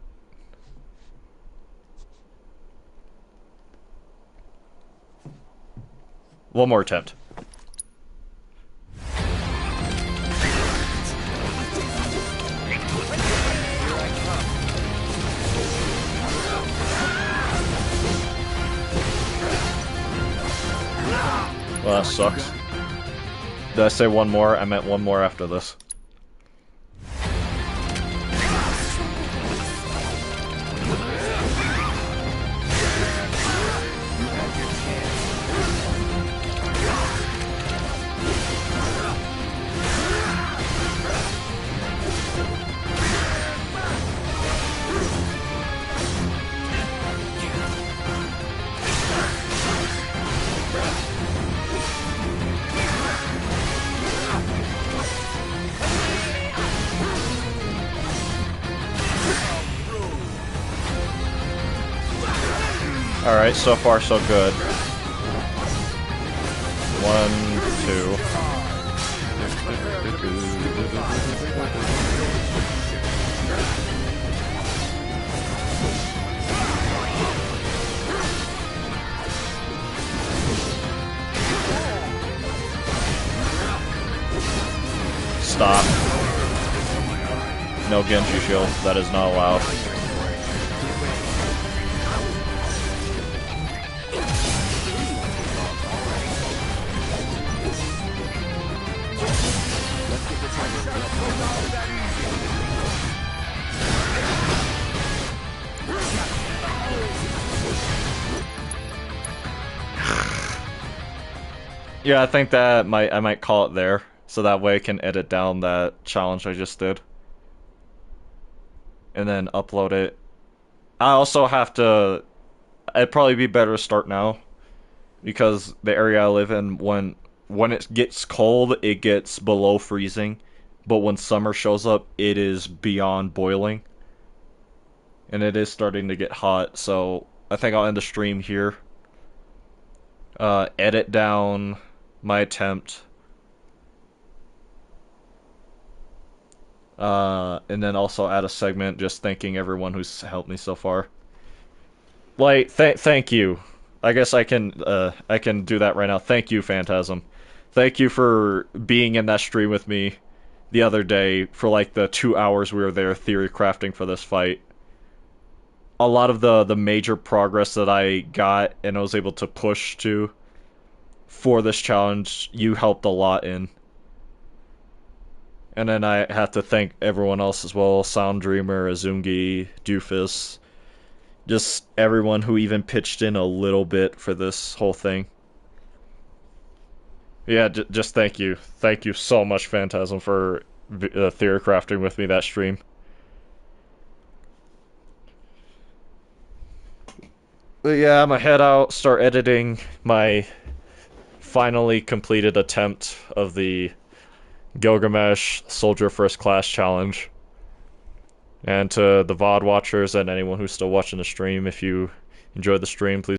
One more attempt. Well, that sucks. Did I say one more? I meant one more after this. Alright, so far so good. 1, 2. Stop. No Genji shield. That is not allowed. Yeah, I think that I might call it there, so that way I can edit down that challenge I just did. And then upload it. I also have to... It'd probably be better to start now, because the area I live in, when it gets cold, it gets below freezing, but when summer shows up, it is beyond boiling. And it is starting to get hot, so I think I'll end the stream here. Edit down my attempt. And then also add a segment just thanking everyone who's helped me so far. Like, thank you. I guess I can do that right now. Thank you, Phantasm. Thank you for being in that stream with me the other day for like the 2 hours we were there theory crafting for this fight. A lot of the major progress that I got and I was able to push to for this challenge, you helped a lot in. And then I have to thank everyone else as well, Sound Dreamer, Azungi, Doofus, just everyone who even pitched in a little bit for this whole thing. Yeah, just thank you. Thank you so much, Phantasm, for theory crafting with me that stream. But yeah, I'm gonna head out, start editing my finally completed attempt of the Gilgamesh Soldier First Class Challenge. And to the VOD watchers and anyone who's still watching the stream, if you enjoyed the stream, please